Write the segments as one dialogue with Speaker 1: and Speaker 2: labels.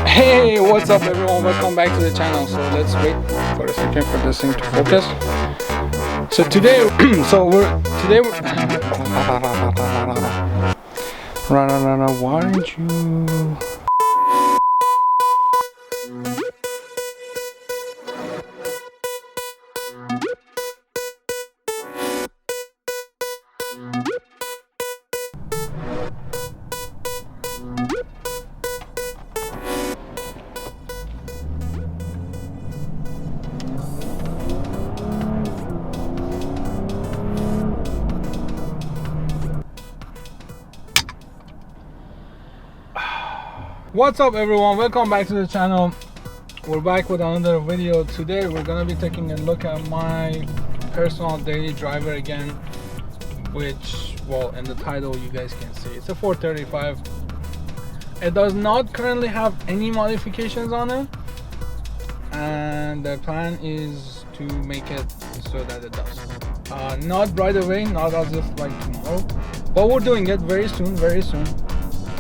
Speaker 1: Hey, what's up everyone, welcome back to the channel. So let's wait for a second for this thing to focus. So today why aren't you? What's up everyone, welcome back to the channel. We're back with another video. Today we're gonna be taking a look at my personal daily driver again, which, well, in the title you guys can see it's a 435. It does not currently have any modifications on it, and the plan is to make it so that it does. Not right away, not as if like tomorrow, but we're doing it very soon.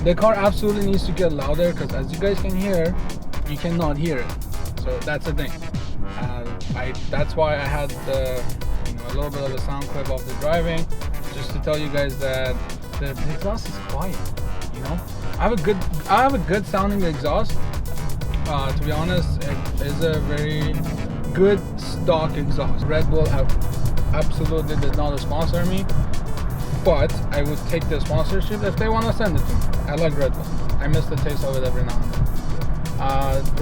Speaker 1: The car absolutely needs to get louder, because as you guys can hear, you cannot hear it. So that's the thing. That's why I had the, a little bit of a sound clip of the driving, just to tell you guys that the exhaust is quiet. I have a good sounding exhaust. To be honest, it is a very good stock exhaust. Red Bull absolutely did not sponsor me, but I would take the sponsorship if they want to send it to me. I like Red Bull. I miss the taste of it every now and then.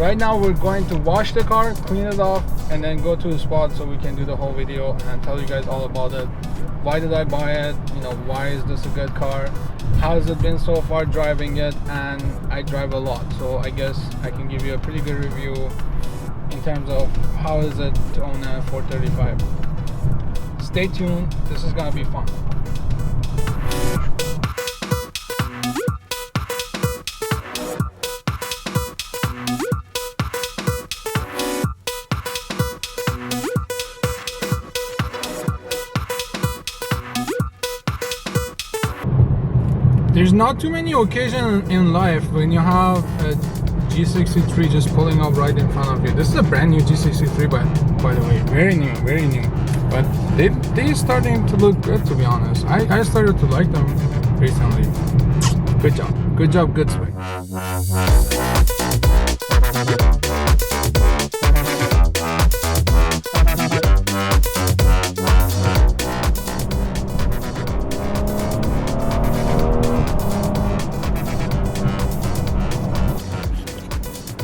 Speaker 1: Right now we're going to wash the car, clean it off, and then go to the spot so we can do the whole video and tell you guys all about it. Why did I buy it? Why is this a good car? How has it been so far driving it? And I drive a lot, so I guess I can give you a pretty good review in terms of how is it to own a 435. Stay tuned, this is gonna be fun. There's not too many occasions in life when you have a G63 just pulling up right in front of you. This is a brand new G63 by the way, very new, but they're starting to look good, to be honest. I started to like them recently. Good job, good swing.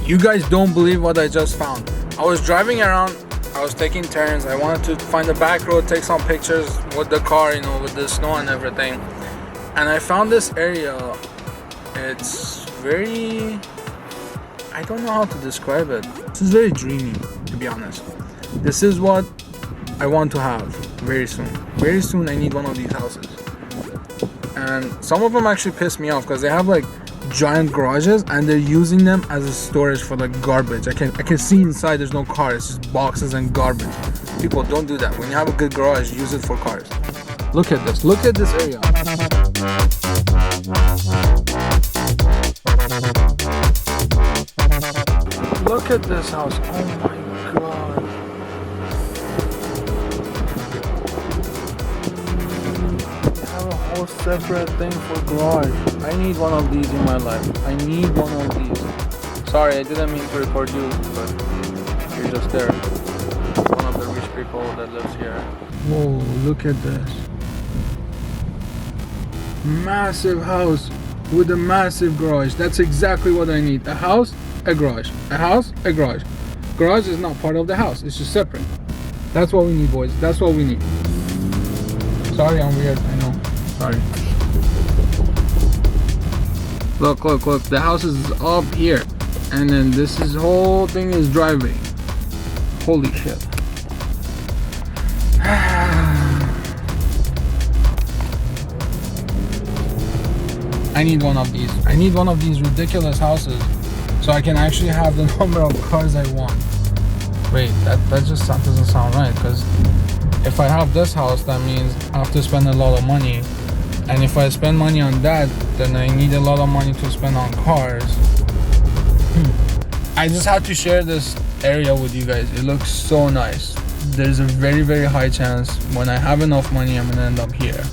Speaker 1: You guys don't believe what I just found. I was driving around, I was taking turns, I wanted to find the back road, take some pictures with the car, with the snow and everything. And I found this area. It's very, I don't know how to describe it. This is very dreamy, to be honest. This is what I want to have very soon. Very soon I need one of these houses. And some of them actually piss me off because they have like giant garages and they're using them as a storage for like garbage. I can see inside there's no car, it's just boxes and garbage. People, don't do that. When you have a good garage, use it for cars. Look at this area. Look at this house, oh my god. They have a whole separate thing for garage. I need one of these in my life. I need one of these. Sorry, I didn't mean to record you, but you're just there. One of the rich people that lives here. Whoa, look at this. Massive house with a massive garage. That's exactly what I need. A house, a garage. A house, a garage. Garage is not part of the house. It's just separate. That's what we need, boys. That's what we need. Sorry, I'm weird. I know. Sorry. Look. The house is up here. And then this whole thing is driveway. Holy shit. I need one of these. I need one of these ridiculous houses so I can actually have the number of cars I want. Wait, that just doesn't sound right, because if I have this house, that means I have to spend a lot of money And if I spend money on that, then I need a lot of money to spend on cars. I just had to share this area with you guys. It looks so nice. There's a very, very high chance when I have enough money, I'm gonna end up here,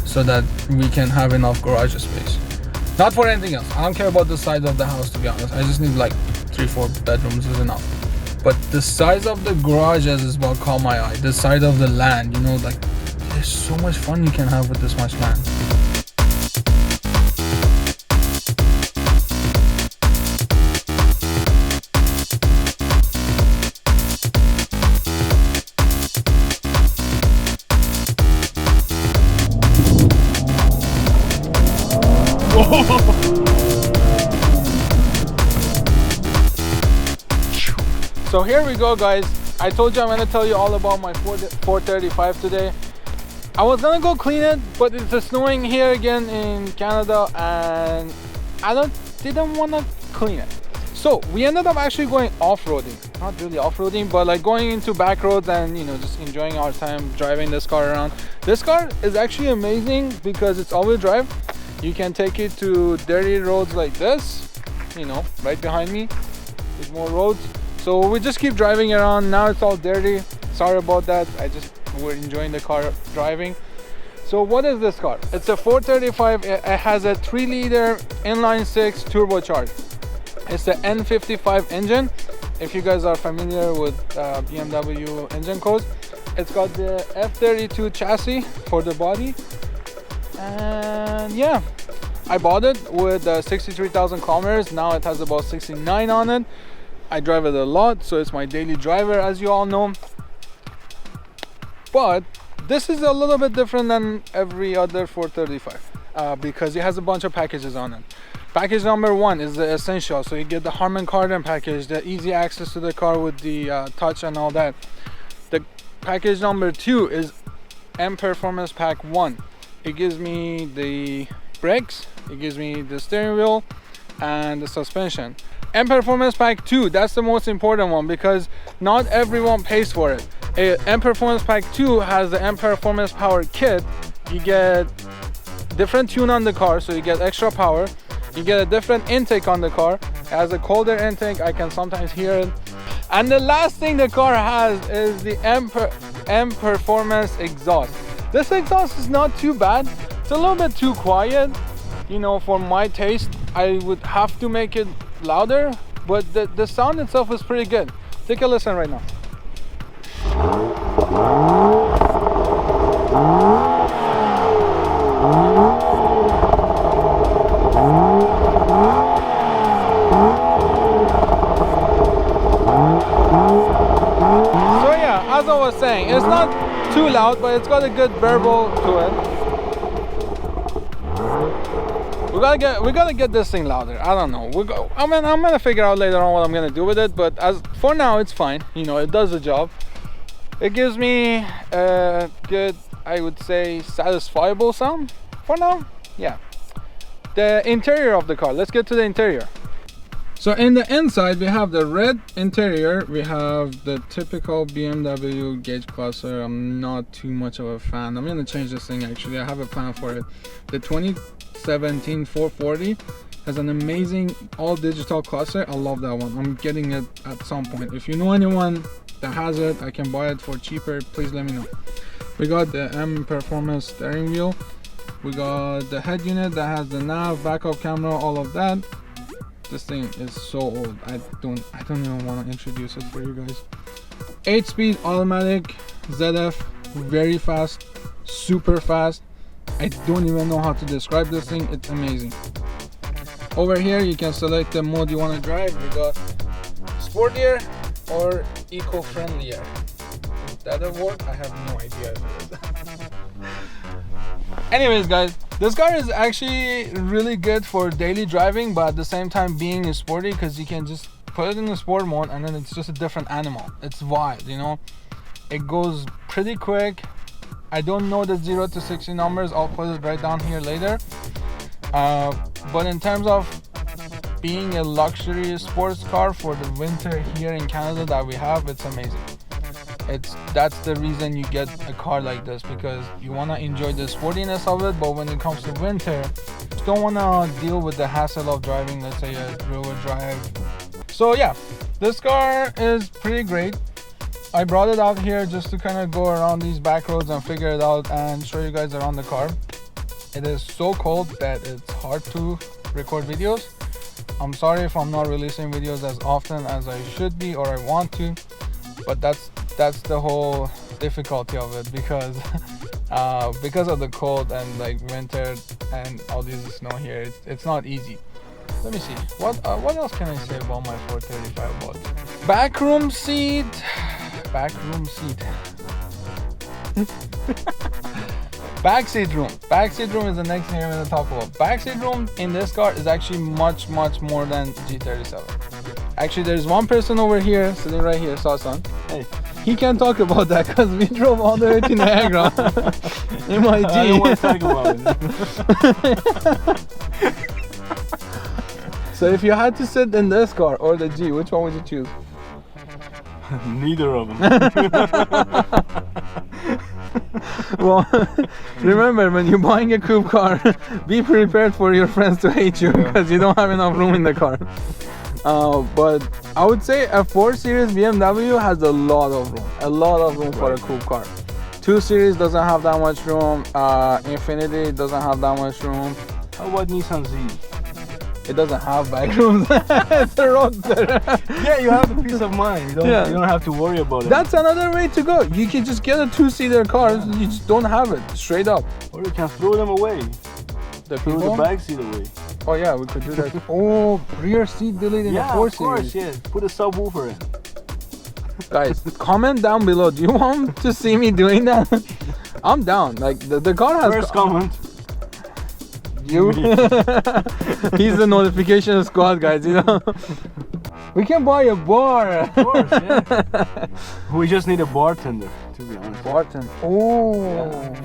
Speaker 1: so that we can have enough garage space. Not for anything else. I don't care about the size of the house, to be honest. I just need like 3-4 bedrooms is enough. But the size of the garages is what caught my eye. The size of the land, you know, like there's so much fun you can have with this much land. So here we go, guys. I told you I'm gonna tell you all about my 435 today. I was gonna go clean it, but it's snowing here again in Canada and I didn't wanna clean it. So we ended up actually going off-roading. Not really off-roading, but like going into back roads and, you know, just enjoying our time driving this car around. This car is actually amazing because it's all-wheel drive. You can take it to dirty roads like this, you know, right behind me. There's more roads. So we just keep driving around. Now it's all dirty. Sorry about that. We're enjoying the car driving. So what is this car? It's a 435. It has a 3-liter inline-6 turbocharged. It's the N55 engine. If you guys are familiar with BMW engine codes, it's got the F32 chassis for the body. And yeah, I bought it with 63,000 kilometers. Now it has about 69 on it. I drive it a lot, so it's my daily driver, as you all know. But this is a little bit different than every other 435 because it has a bunch of packages on it. Package number 1 is the essential, so you get the Harman Kardon package, the easy access to the car with the touch and all that. The package number 2 is M Performance Pack 1. It gives me the brakes, it gives me the steering wheel and the suspension. M Performance Pack 2, that's the most important one because not everyone pays for it. M Performance Pack 2 has the M Performance Power Kit. You get different tune on the car, so you get extra power. You get a different intake on the car. It has a colder intake, I can sometimes hear it. And the last thing the car has is the M Performance exhaust. This exhaust is not too bad. It's a little bit too quiet, you know, for my taste. I would have to make it louder, but the sound itself is pretty good. Take a listen right now. So yeah, as I was saying, it's not too loud, but it's got a good burble to it. We gotta get this thing louder. I don't know. I'm gonna figure out later on what I'm gonna do with it. But as for now, it's fine. You know, it does the job. It gives me a good, I would say, satisfiable sound. For now, yeah. The interior of the car. Let's get to the interior. So in the inside, we have the red interior. We have the typical BMW gauge cluster. I'm not too much of a fan. I'm gonna change this thing actually. I have a plan for it. The 2017 440 has an amazing all digital cluster. I love that one. I'm getting it at some point. If you know anyone that has it, I can buy it for cheaper. Please let me know. We got the M Performance steering wheel. We got the head unit that has the nav, backup camera, all of that. This thing is so old. I don't even want to introduce it for you guys. 8-speed automatic ZF, very fast, super fast. I don't even know how to describe this thing. It's amazing. Over here you can select the mode you want to drive. We got sportier or eco-friendlier. Is that a word? I have no idea. Anyways guys, this car is actually really good for daily driving, but at the same time being sporty, because you can just put it in the sport mode and then it's just a different animal. It's wild, you know. It goes pretty quick. I don't know the 0 to 60 numbers. I'll put it right down here later. But in terms of being a luxury sports car for the winter here in Canada that we have, it's amazing. That's the reason you get a car like this, because you want to enjoy the sportiness of it, but when it comes to winter, you don't want to deal with the hassle of driving, let's say, a rear-wheel drive. So yeah, this car is pretty great. I brought it out here just to kind of go around these back roads and figure it out and show you guys around the car. It is so cold that it's hard to record videos. I'm sorry if I'm not releasing videos as often as I should be or I want to, but that's the whole difficulty of it, because of the cold and like winter and all this snow here, it's not easy. Let me see, what else can I say about my 435 watts? Backroom seat. Backseat room. Backseat room is the next thing I'm going to talk about. Backseat room in this car is actually much more than G37. Actually, there's one person over here, sitting right here, Sasan.
Speaker 2: Hey.
Speaker 1: He can't talk about that because we drove all the way to Niagara in my G.
Speaker 2: I don't want to talk about it.
Speaker 1: So if you had to sit in this car or the G, which one would you choose?
Speaker 2: Neither of them.
Speaker 1: Well, remember, when you're buying a coupe car, be prepared for your friends to hate you because you don't have enough room in the car. But I would say a 4 Series BMW has a lot of room for a coupe car. 2 Series doesn't have that much room. Infiniti doesn't have that much room.
Speaker 2: How about Nissan Z?
Speaker 1: It doesn't have back rooms. It's a Roadster.
Speaker 2: Yeah, you have the peace of mind. You don't have to worry about it.
Speaker 1: That's another way to go. You can just get a 2-seater car. You just don't have it, straight up.
Speaker 2: Or you can throw them away. Throw the back seat away.
Speaker 1: Oh yeah, we could do that. Oh, rear seat delete in a 4 Series.
Speaker 2: Yeah. Put a subwoofer in.
Speaker 1: Guys, comment down below. Do you want to see me doing that? I'm down. Like the car has.
Speaker 2: First comment.
Speaker 1: You. He's the notification squad, guys. You know. We can buy a bar.
Speaker 2: Of course, yeah. We just need a bartender, to be honest.
Speaker 1: Bartender. Oh. Yeah.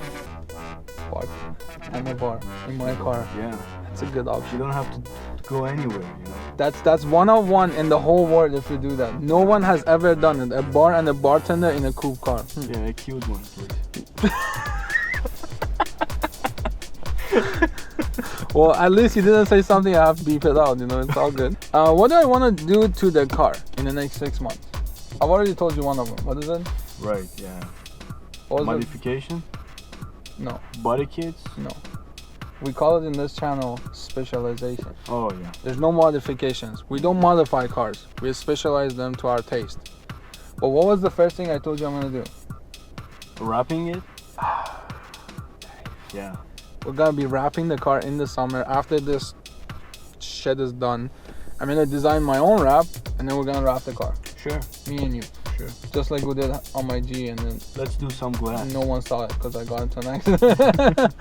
Speaker 1: Bartender. And a bar in my car.
Speaker 2: Yeah.
Speaker 1: That's a good option.
Speaker 2: You don't have to go anywhere, you know.
Speaker 1: That's one of one in the whole world if you do that. No one has ever done it. A bar and a bartender in a coupe car.
Speaker 2: Yeah, a cute one, please.
Speaker 1: Well, at least you didn't say something I have to beep it out, you know, it's all good. What do I want to do to the car in the next 6 months? I've already told you one of them. What is it?
Speaker 2: Right, yeah.
Speaker 1: What was
Speaker 2: modification?
Speaker 1: It? No.
Speaker 2: Body kits?
Speaker 1: No. We call it in this channel specialization.
Speaker 2: Oh, yeah.
Speaker 1: There's no modifications. We don't modify cars. We specialize them to our taste. But what was the first thing I told you I'm going to do?
Speaker 2: Wrapping it? Yeah.
Speaker 1: We're gonna be wrapping the car in the summer after this shit is done. I'm gonna design my own wrap and then we're gonna wrap the car.
Speaker 2: Sure.
Speaker 1: Me and you. Sure. Just like we did on my G, and then
Speaker 2: let's do some glass.
Speaker 1: No one saw it because I got into an accident.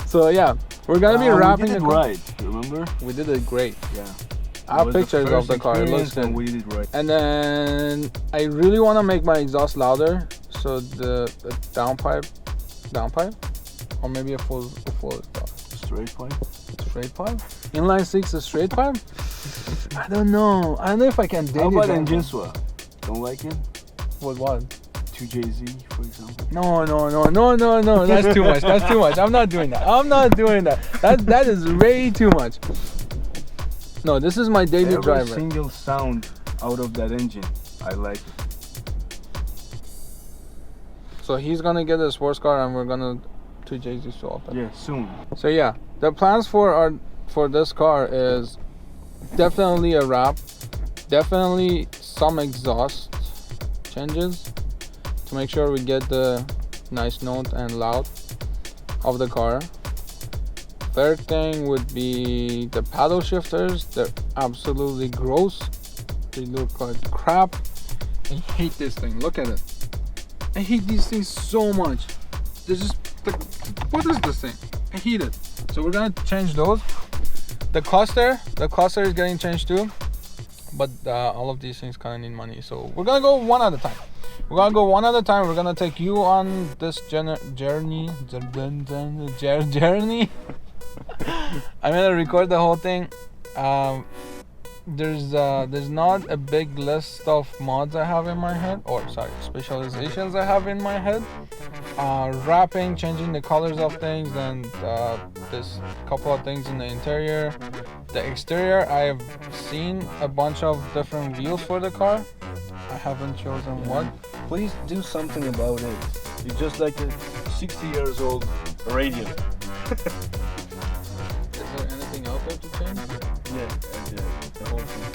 Speaker 1: So yeah, we're gonna be wrapping the car.
Speaker 2: Right, remember?
Speaker 1: We did it great.
Speaker 2: Yeah.
Speaker 1: I have pictures of the car. It looks good.
Speaker 2: We did it right.
Speaker 1: And then I really want to make my exhaust louder, so the downpipe, or maybe a full
Speaker 2: straight pipe.
Speaker 1: Straight pipe? Inline 6 is straight pipe? I don't know. I don't know if I can dig it.
Speaker 2: How about engine swap? Don't like it?
Speaker 1: What?
Speaker 2: 2JZ, for example.
Speaker 1: No. That's too much. That's too much. I'm not doing that. That is way too much. No, this is my daily driver.
Speaker 2: Every single sound out of that engine, I like it.
Speaker 1: So he's gonna get a sports car, and we're gonna 2JZ swap it.
Speaker 2: Yeah, soon.
Speaker 1: So yeah, the plans for this car is definitely a wrap, definitely some exhaust changes to make sure we get the nice note and loud of the car. Third thing would be the paddle shifters. They're absolutely gross. They look like crap. I hate this thing. Look at it. I hate these things so much. They're just like, what is this thing? I hate it. So we're gonna change those. The cluster is getting changed too. But all of these things kind of need money. So we're gonna go one at a time. We're gonna take you on this journey. I'm gonna record the whole thing. there's not a big list of mods I have in my head, or sorry, specializations I have in my head. Wrapping, changing the colors of things, and this couple of things in the interior. The exterior, I have seen a bunch of different views for the car. I haven't chosen one.
Speaker 2: Please do something about it. It's just like a 60 years old radio.
Speaker 1: Is there anything else there to change?
Speaker 2: Yeah, the whole thing.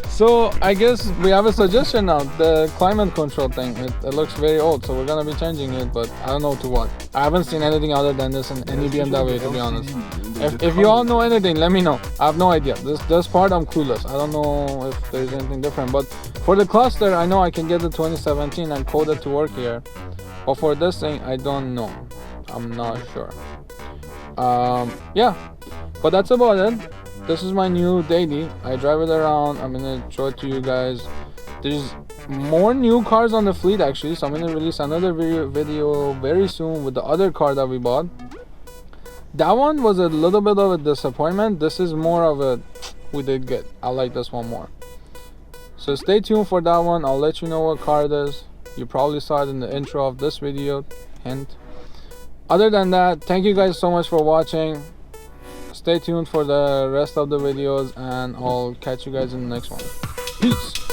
Speaker 1: So I guess we have a suggestion now. The climate control thing, it looks very old, so we're gonna be changing it, but I don't know to what. I haven't seen anything other than this in any BMW, to be honest. If you all know anything, let me know. I have no idea. This part I'm clueless. I don't know if there's anything different, but for the cluster, I know I can get the 2017 and code it to work here. But for this thing, I don't know. I'm not sure. Yeah, but that's about it. This is my new daily. I drive it around. I'm gonna show it to you guys. There's more new cars on the fleet actually, so I'm gonna release another video very soon with the other car that we bought. That one was a little bit of a disappointment. This is more of a we did good. I like this one more. So stay tuned for that one. I'll let you know what car it is. You probably saw it in the intro of this video. Hint. Other than that, thank you guys so much for watching. Stay tuned for the rest of the videos, and I'll catch you guys in the next one. Peace.